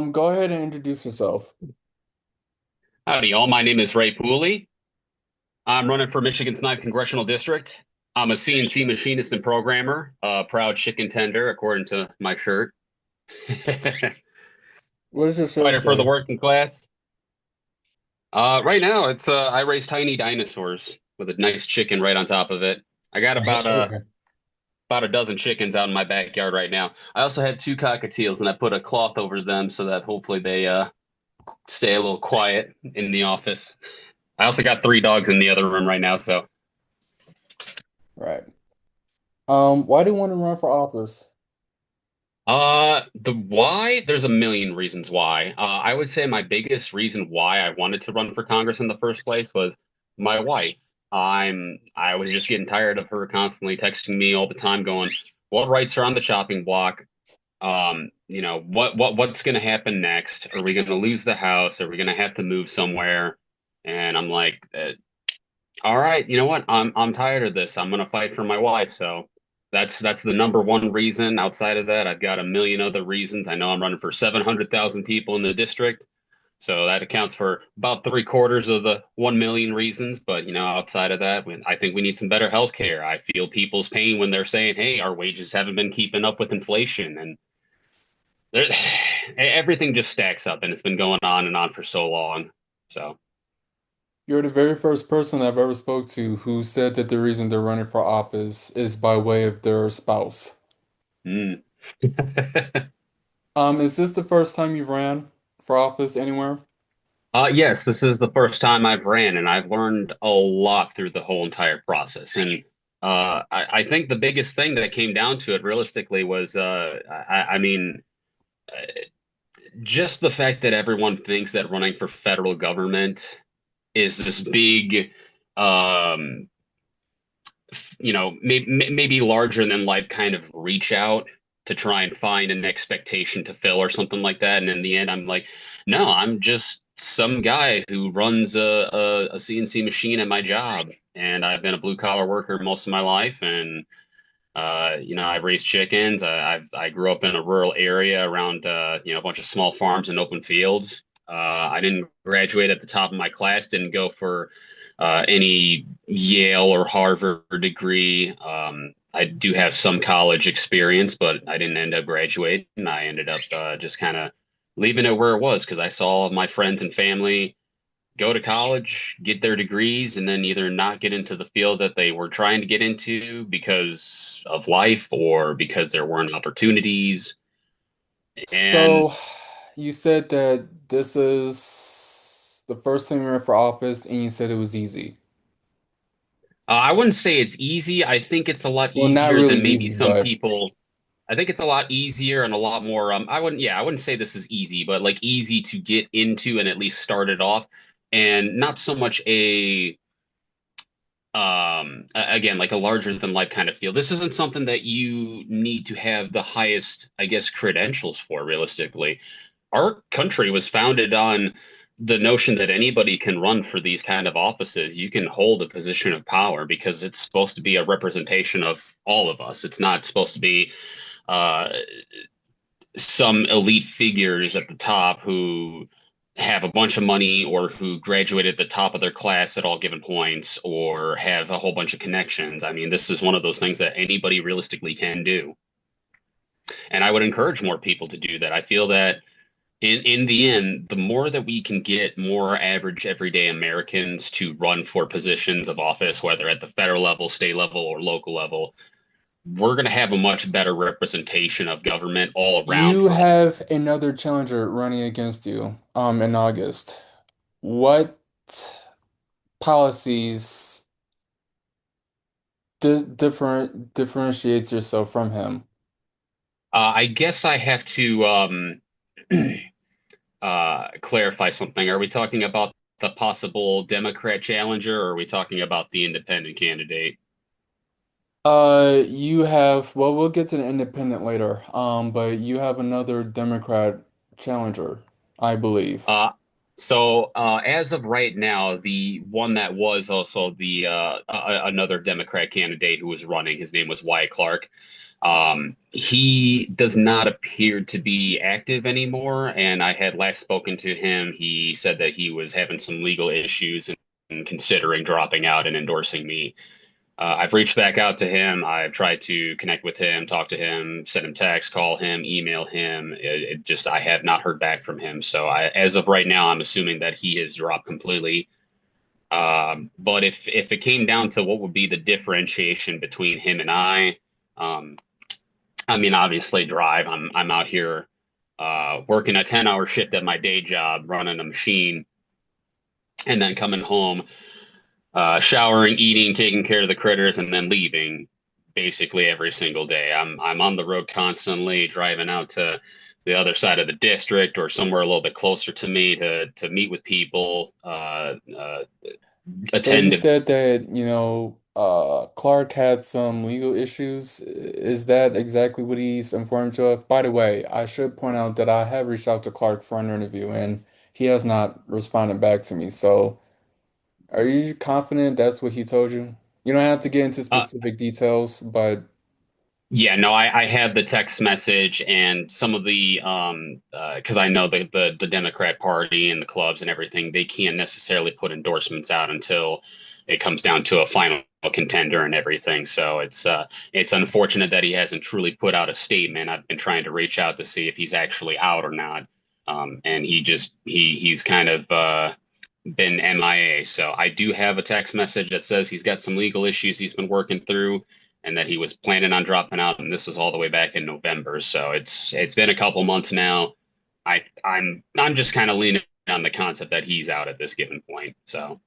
Go ahead and introduce yourself. Howdy, all. My name is Ray Pooley. I'm running for Michigan's ninth Congressional District. I'm a CNC machinist and programmer, a proud chicken tender, according to my shirt. What does your shirt Fighter for the say? working class. Right now, it's I raise tiny dinosaurs with a nice chicken right on top of it. I got Okay. about a dozen chickens out in my backyard right now. I also have two cockatiels, and I put a cloth over them so that hopefully they stay a little quiet in the office. I also got three dogs in the other room right now, so. Right. Why do you want to run for office? The why, there's a million reasons why. I would say my biggest reason why I wanted to run for Congress in the first place was my wife. I was just getting tired of her constantly texting me all the time going, what rights are on the chopping block? What's going to happen next? Are we going to lose the house? Are we going to have to move somewhere? And I'm like, all right, you know what? I'm tired of this. I'm gonna fight for my wife. So that's the number one reason. Outside of that, I've got a million other reasons. I know I'm running for 700,000 people in the district, so that accounts for about three-quarters of the 1 million reasons. But outside of that, I think we need some better health care. I feel people's pain when they're saying, "Hey, our wages haven't been keeping up with inflation," and there, everything just stacks up, and it's been going on and on for so long. So. You're the very first person I've ever spoke to who said that the reason they're running for office is by way of their spouse. mm. Is this the first time you've ran for office anywhere? Yes, this is the first time I've ran, and I've learned a lot through the whole entire process. And I think the biggest thing that came down to it, realistically, was uh, just the fact that everyone thinks that running for federal government is this big, um, maybe larger than life kind of reach out to try and find an expectation to fill or something like that. And in the end, I'm like, no, I'm just some guy who runs a CNC machine at my job. And I've been a blue collar worker most of my life. And, I've raised chickens. I grew up in a rural area around, a bunch of small farms and open fields. I didn't graduate at the top of my class, didn't go for any Yale or Harvard degree. I do have some college experience, but I didn't end up graduating. I ended up just kind of leaving it where it was because I saw all of my friends and family go to college, get their degrees, and then either not get into the field that they were trying to get into because of life or because there weren't opportunities. And So, you said that this is the first time you ran for office and you said it was easy. I wouldn't say it's easy. I think it's a lot Well, not easier really than maybe easy, some but people. I think it's a lot easier and a lot more. I wouldn't say this is easy, but like easy to get into and at least start it off, and not so much again, like a larger than life kind of feel. This isn't something that you need to have the highest, I guess, credentials for, realistically. Our country was founded on the notion that anybody can run for these kind of offices. You can hold a position of power because it's supposed to be a representation of all of us. It's not supposed to be uh, some elite figures at the top who have a bunch of money or who graduated at the top of their class at all given points or have a whole bunch of connections. I mean, this is one of those things that anybody realistically can do. And I would encourage more people to do that. I feel that in the end, the more that we can get more average everyday Americans to run for positions of office, whether at the federal level, state level, or local level, we're going to have a much better representation of government all around you for all. have another challenger running against you in August. What policies differentiates yourself from him? I guess I have to clarify something. Are we talking about the possible Democrat challenger, or are we talking about the independent candidate? You have, well, we'll get to the independent later. But you have another Democrat challenger, I believe. As of right now, the one that was also the another Democrat candidate who was running, his name was Wyatt Clark. He does not appear to be active anymore, and I had last spoken to him. He said that he was having some legal issues and considering dropping out and endorsing me. I've reached back out to him. I've tried to connect with him, talk to him, send him text, call him, email him. It just I have not heard back from him. So as of right now, I'm assuming that he has dropped completely. But if it came down to what would be the differentiation between him and um, I mean, obviously, drive. I'm out here working a 10-hour shift at my day job, running a machine, and then coming home, showering, eating, taking care of the critters, and then leaving basically every single day. I'm on the road constantly, driving out to the other side of the district or somewhere a little bit closer to me to meet with people, So you attend. said that, Clark had some legal issues. Is that exactly what he's informed you of? By the way, I should point out that I have reached out to Clark for an interview and he has not responded back to me. So are you confident that's what he told you? You don't have to get into Uh, specific details, but Yeah, no, I have the text message and some of the because I know the Democrat Party and the clubs and everything, they can't necessarily put endorsements out until it comes down to a final contender and everything. So it's unfortunate that he hasn't truly put out a statement. I've been trying to reach out to see if he's actually out or not. And he's kind of been MIA. So I do have a text message that says he's got some legal issues he's been working through and that he was planning on dropping out, and this was all the way back in November. So it's been a couple months now. I'm just kind of leaning on the concept that he's out at this given point. So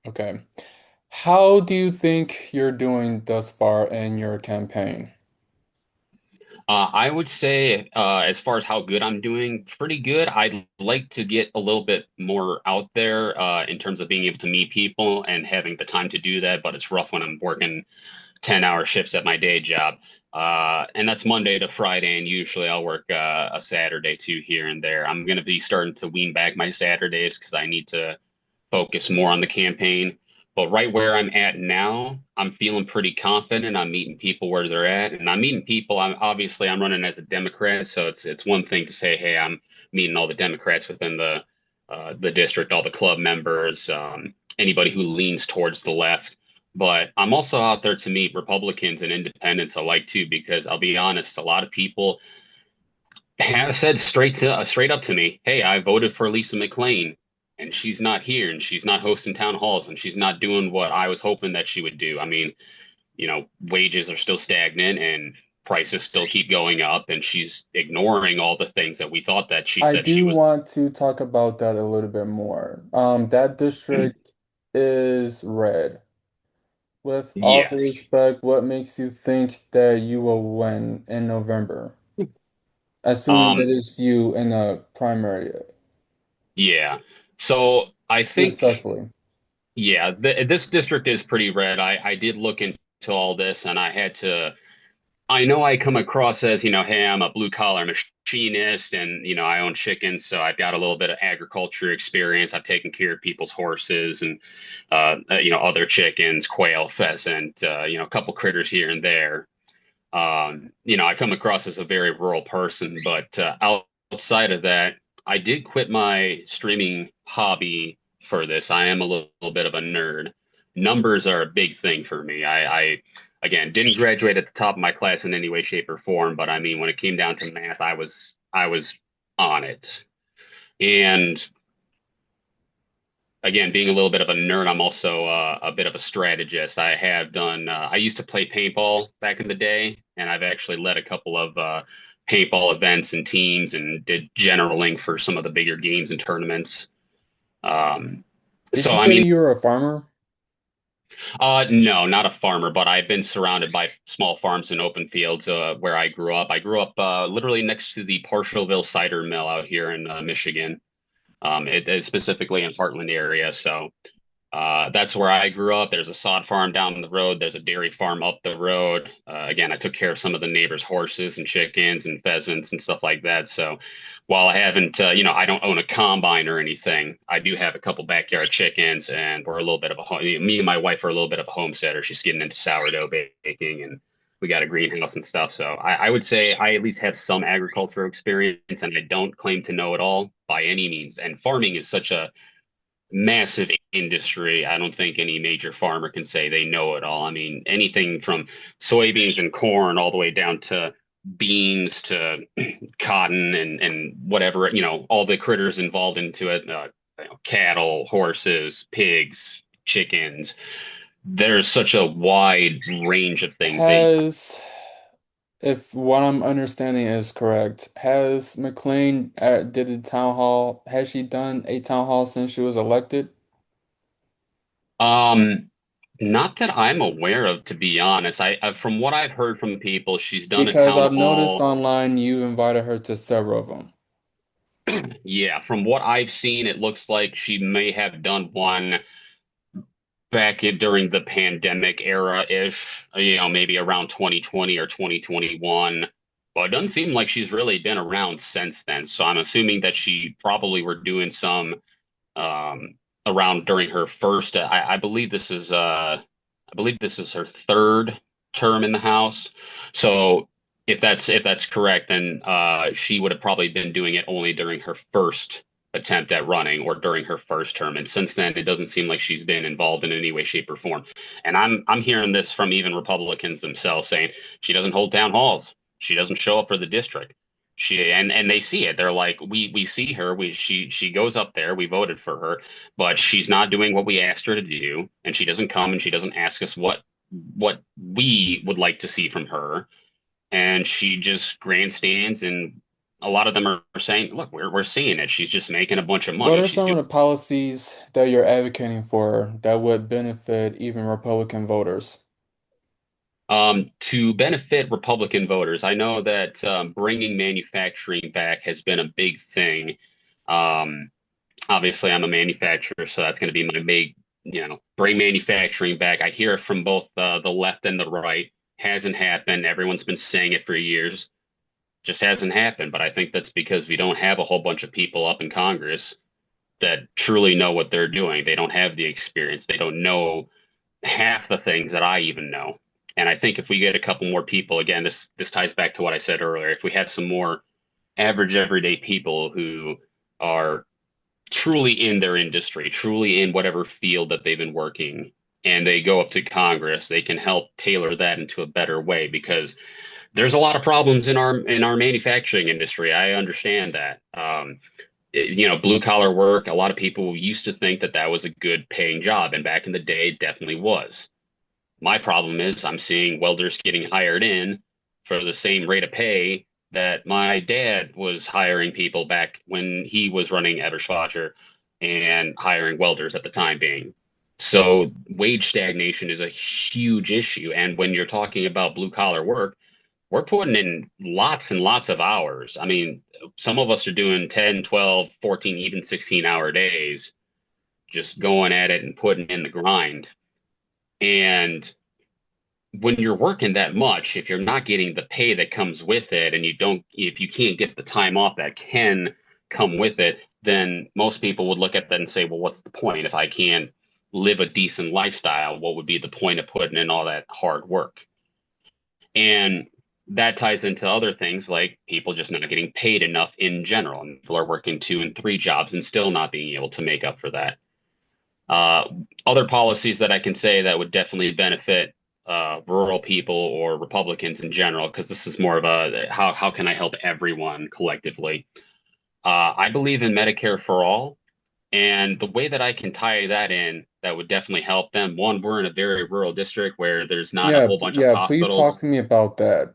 okay. How do you think you're doing thus far in your campaign? I would say, as far as how good I'm doing, pretty good. I'd like to get a little bit more out there in terms of being able to meet people and having the time to do that. But it's rough when I'm working 10-hour shifts at my day job. And that's Monday to Friday, and usually I'll work a Saturday too here and there. I'm going to be starting to wean back my Saturdays because I need to focus more on the campaign. But right where I'm at now, I'm feeling pretty confident. I'm meeting people where they're at, and I'm meeting people. I'm running as a Democrat, so it's one thing to say, hey, I'm meeting all the Democrats within the district, all the club members, anybody who leans towards the left. But I'm also out there to meet Republicans and independents alike too, because I'll be honest, a lot of people have said straight up to me, "Hey, I voted for Lisa McLean, and she's not here, and she's not hosting town halls, and she's not doing what I was hoping that she would do." I mean, wages are still stagnant, and prices still keep going up, and she's ignoring all the things that we thought that she I said she do was. want to talk about that a little bit more. That district is red. With all due Yes. respect, what makes you think that you will win in November? Assuming that Um, it's you in a primary, yeah. So I think, respectfully. yeah, this district is pretty red. I did look into all this, and I know I come across as, hey, I'm a blue collar machinist and, I own chickens. So I've got a little bit of agriculture experience. I've taken care of people's horses and, other chickens, quail, pheasant, a couple critters here and there. I come across as a very rural person, but outside of that, I did quit my streaming hobby for this. I am a little bit of a nerd. Numbers are a big thing for me. I again didn't graduate at the top of my class in any way, shape, or form, but I mean, when it came down to math, I was on it. And again, being a little bit of a nerd, I'm also a bit of a strategist. I used to play paintball back in the day, and I've actually led a couple of paintball events and teams and did generaling for some of the bigger games and tournaments. Um, Did so, you I say that mean, you were a farmer? no, not a farmer, but I've been surrounded by small farms and open fields where I grew up. I grew up literally next to the Parshallville cider mill out here in Michigan. It is specifically in Heartland area. So that's where I grew up. There's a sod farm down the road. There's a dairy farm up the road. Again, I took care of some of the neighbors' horses and chickens and pheasants and stuff like that. So while I haven't, I don't own a combine or anything, I do have a couple backyard chickens, and we're a little bit of a home. Me and my wife are a little bit of a homesteader. She's getting into sourdough baking, and we got a greenhouse and stuff. So I would say I at least have some agricultural experience, and I don't claim to know it all by any means. And farming is such a massive industry. I don't think any major farmer can say they know it all. I mean, anything from soybeans and corn all the way down to beans to cotton and whatever, all the critters involved into it, cattle, horses, pigs, chickens. There's such a wide range of things that Has, if what I'm understanding is correct, has McLean did the town hall, has she done a town hall since she was elected? um not that I'm aware of, to be honest. From what I've heard from people, she's done a Because town I've noticed hall. online you invited her to several of them. Yeah, from what I've seen, it looks like she may have done one during the pandemic era-ish, maybe around 2020 or 2021. But it doesn't seem like she's really been around since then. So I'm assuming that she probably were doing some around during her first. I believe this is her third term in the House. So if that's correct, then she would have probably been doing it only during her first attempt at running or during her first term. And since then, it doesn't seem like she's been involved in any way, shape, or form. And I'm hearing this from even Republicans themselves saying she doesn't hold town halls. She doesn't show up for the district. And they see it. They're like, we see her. She goes up there. We voted for her, but she's not doing what we asked her to do, and she doesn't come and she doesn't ask us what we would like to see from her, and she just grandstands. And a lot of them are saying, look, we're seeing it. She's just making a bunch of What money. are She's some doing of the policies that you're advocating for that would benefit even Republican voters? to benefit Republican voters. I know that bringing manufacturing back has been a big thing. Um, Obviously, I'm a manufacturer, so that's going to be my big, bring manufacturing back. I hear it from both the left and the right. Hasn't happened. Everyone's been saying it for years. Just hasn't happened. But I think that's because we don't have a whole bunch of people up in Congress that truly know what they're doing. They don't have the experience. They don't know half the things that I even know. And I think if we get a couple more people, again, this ties back to what I said earlier. If we have some more average everyday people who are truly in their industry, truly in whatever field that they've been working, and they go up to Congress, they can help tailor that into a better way because there's a lot of problems in our manufacturing industry. I understand that. Blue collar work, a lot of people used to think that that was a good paying job, and back in the day, it definitely was. My problem is I'm seeing welders getting hired in for the same rate of pay that my dad was hiring people back when he was running Eberspacher and hiring welders at the time being. So wage stagnation is a huge issue. And when you're talking about blue collar work, we're putting in lots and lots of hours. I mean, some of us are doing 10, 12, 14, even 16-hour days, just going at it and putting in the grind. And when you're working that much, if you're not getting the pay that comes with it, and if you can't get the time off that can come with it, then most people would look at that and say, well, what's the point? If I can't live a decent lifestyle, what would be the point of putting in all that hard work? And that ties into other things like people just not getting paid enough in general. And people are working two and three jobs and still not being able to make up for that. Uh, Other policies that I can say that would definitely benefit rural people or Republicans in general, because this is more of a how can I help everyone collectively? I believe in Medicare for all, and the way that I can tie that in that would definitely help them. One, we're in a very rural district where there's not a Yeah, whole bunch of yeah, please talk hospitals. to me about that.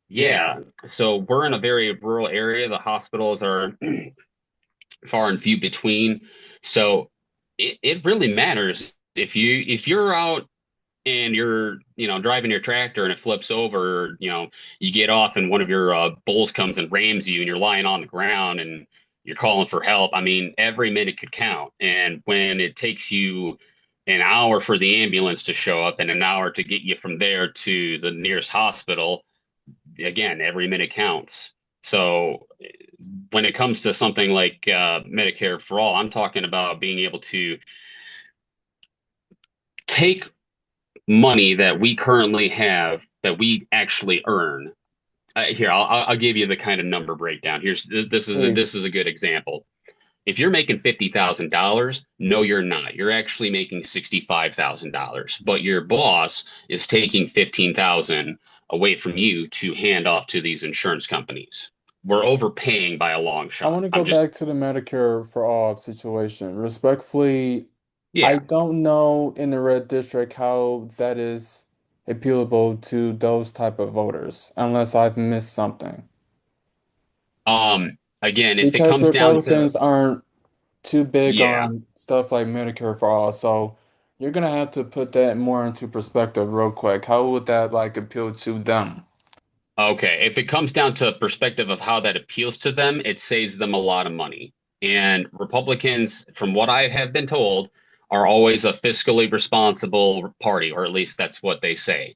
Yeah, so we're in a very rural area. The hospitals are far and few between. So it really matters if you're out and you're driving your tractor and it flips over, you get off and one of your bulls comes and rams you and you're lying on the ground and you're calling for help. I mean, every minute could count. And when it takes you an hour for the ambulance to show up and an hour to get you from there to the nearest hospital, again, every minute counts. So when it comes to something like Medicare for all, I'm talking about being able to take money that we currently have that we actually earn. Here, I'll give you the kind of number breakdown. This Please. is a good example. If you're making $50,000, no, you're not. You're actually making $65,000, but your boss is taking 15,000 away from you to hand off to these insurance companies. We're overpaying by a long I shot. want to go I'm just, back to the Medicare for all situation. Respectfully, I yeah. don't know in the red district how that is appealable to those type of voters, unless I've missed something. Again, if it Because comes down to, Republicans aren't too big yeah, on stuff like Medicare for all, so you're gonna have to put that more into perspective real quick. How would that like appeal to them? okay. If it comes down to a perspective of how that appeals to them, it saves them a lot of money. And Republicans, from what I have been told, are always a fiscally responsible party, or at least that's what they say.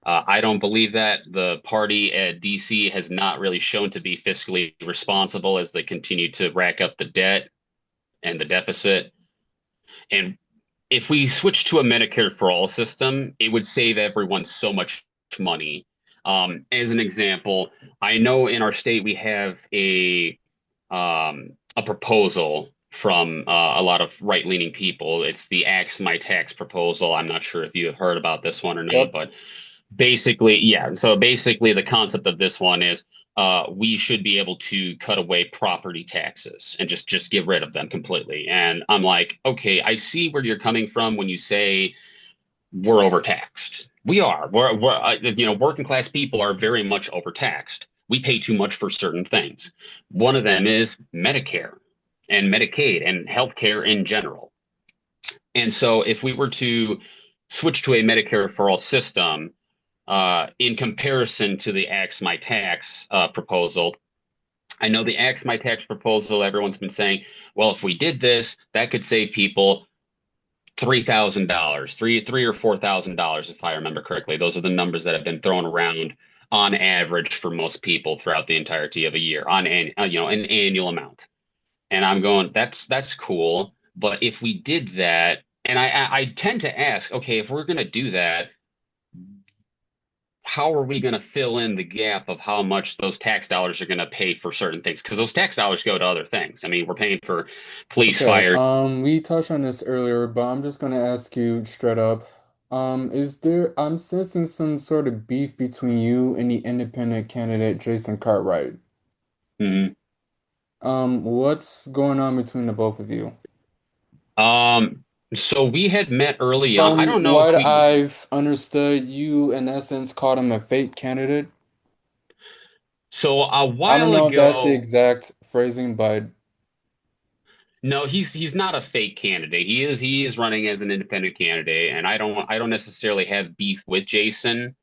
I don't believe that. The party at DC has not really shown to be fiscally responsible as they continue to rack up the debt and the deficit. And if we switch to a Medicare for all system, it would save everyone so much money. As an example, I know in our state we have a proposal from a lot of right-leaning people. It's the Axe My Tax proposal. I'm not sure if you have heard about this one or not, Yep. but basically, yeah. So basically, the concept of this one is we should be able to cut away property taxes and just get rid of them completely. And I'm like, okay, I see where you're coming from when you say we're overtaxed. We are. Working class people are very much overtaxed. We pay too much for certain things. One of them is Medicare and Medicaid and healthcare in general. And so, if we were to switch to a Medicare for all system, in comparison to the Axe My Tax proposal, I know the Axe My Tax proposal, everyone's been saying, well, if we did this, that could save people $3,000, three or $4,000, if I remember correctly. Those are the numbers that have been thrown around on average for most people throughout the entirety of a year on an annual amount. And I'm going, that's cool. But if we did that, and I tend to ask, okay, if we're going to do that, how are we going to fill in the gap of how much those tax dollars are going to pay for certain things? Because those tax dollars go to other things. I mean, we're paying for police, Okay, fire. we touched on this earlier, but I'm just gonna ask you straight up. I'm sensing some sort of beef between you and the independent candidate Jason Cartwright. Mhm. What's going on between the both of you? So we had met early on. I From don't know if what we. I've understood, you in essence called him a fake candidate. So a I don't while know if that's the ago, exact phrasing, but no, he's not a fake candidate. He is running as an independent candidate, and I don't necessarily have beef with Jason.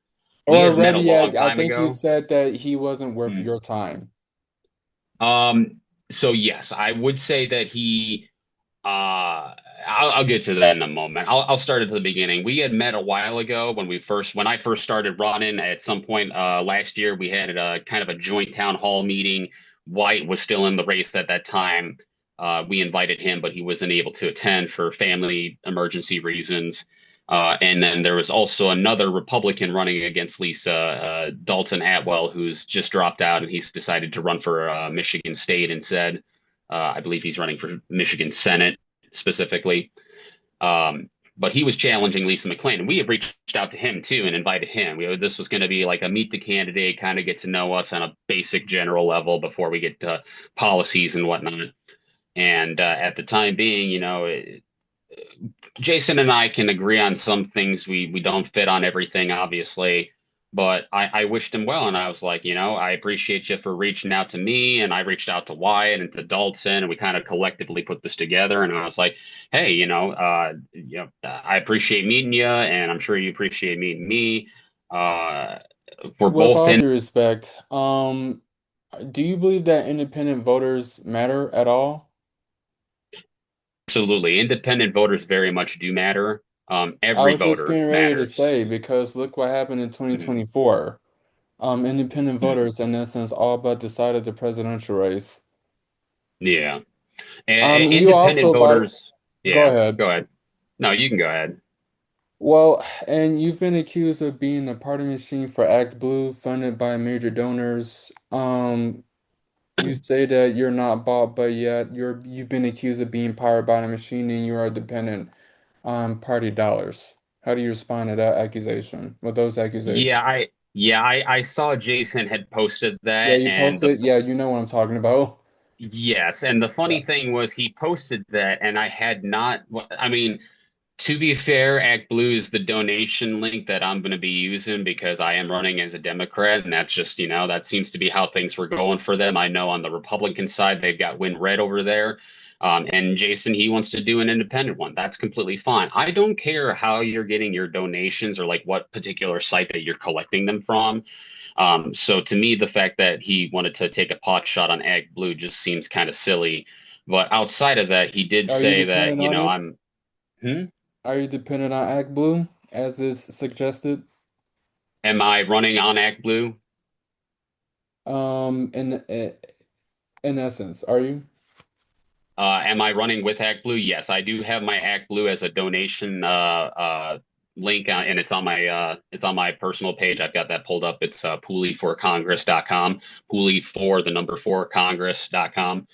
We or have met a already, long I time think you ago. said that he wasn't worth Mhm. your time. So yes, I would say that he. I'll get to that in a moment. I'll start at the beginning. We had met a while ago when I first started running. At some point last year, we had a kind of a joint town hall meeting. White was still in the race at that time. We invited him, but he wasn't able to attend for family emergency reasons. And then there was also another Republican running against Lisa, Dalton Atwell, who's just dropped out and he's decided to run for Michigan State instead. I believe he's running for Michigan Senate specifically. But he was challenging Lisa McClain, and we had reached out to him too and invited him. This was going to be like a meet the candidate, kind of get to know us on a basic general level before we get to policies and whatnot. And at the time being, Jason and I can agree on some things. We don't fit on everything, obviously, but I wished him well, and I was like, I appreciate you for reaching out to me, and I reached out to Wyatt and to Dalton, and we kind of collectively put this together. And I was like, hey, I appreciate meeting you, and I'm sure you appreciate meeting me. Uh, we're With both all in. due respect, do you believe that independent voters matter at all? Absolutely, independent voters very much do matter. I Every was just voter getting ready to matters. say because look what happened in Mhm. 2024. Independent Mhm. voters, in essence, all but decided the presidential race. Yeah. And you Independent also, voters, go yeah, ahead. go ahead. No, you can go ahead. Well, and you've been accused of being a party machine for Act Blue, funded by major donors. You say that you're not bought, but yet you've been accused of being powered by the machine and you are dependent on party dollars. How do you respond to that accusation? With those Yeah, accusations? I saw Jason had posted Yeah, that, you and the posted. Yeah, you know what I'm talking about. yes, and the Yeah. funny thing was he posted that, and I had not. I mean, to be fair, ActBlue is the donation link that I'm going to be using because I am running as a Democrat, and that's just, that seems to be how things were going for them. I know on the Republican side, they've got win red over there. And Jason, he wants to do an independent one. That's completely fine. I don't care how you're getting your donations or like what particular site that you're collecting them from. So to me, the fact that he wanted to take a pot shot on ActBlue just seems kind of silly. But outside of that, he did Are you say that, dependent on it? I'm. Hmm? Are you dependent on ActBlue, as is suggested? Am I running on ActBlue? In essence, are you? Am I running with ActBlue? Yes, I do have my ActBlue as a donation link, and it's on my personal page. I've got that pulled up. It's pooleyforcongress.com, Pooley for the number four Congress.com.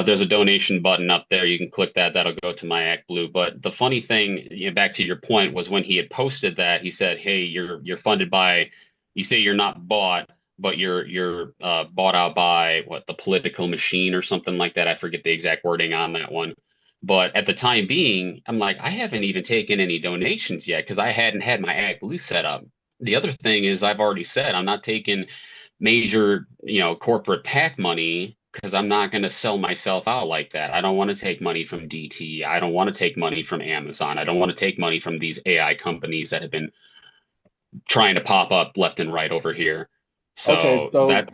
There's a donation button up there. You can click that. That'll go to my ActBlue. But the funny thing, back to your point, was when he had posted that, he said, "Hey, you're funded by. You say you're not bought, but you're bought out by what the political machine or something like that. I forget the exact wording on that one. But at the time being, I'm like, I haven't even taken any donations yet because I hadn't had my ActBlue set up. The other thing is, I've already said I'm not taking major, corporate PAC money because I'm not going to sell myself out like that. I don't want to take money from DT. I don't want to take money from Amazon. I don't want to take money from these AI companies that have been trying to pop up left and right over here. Okay, So so that's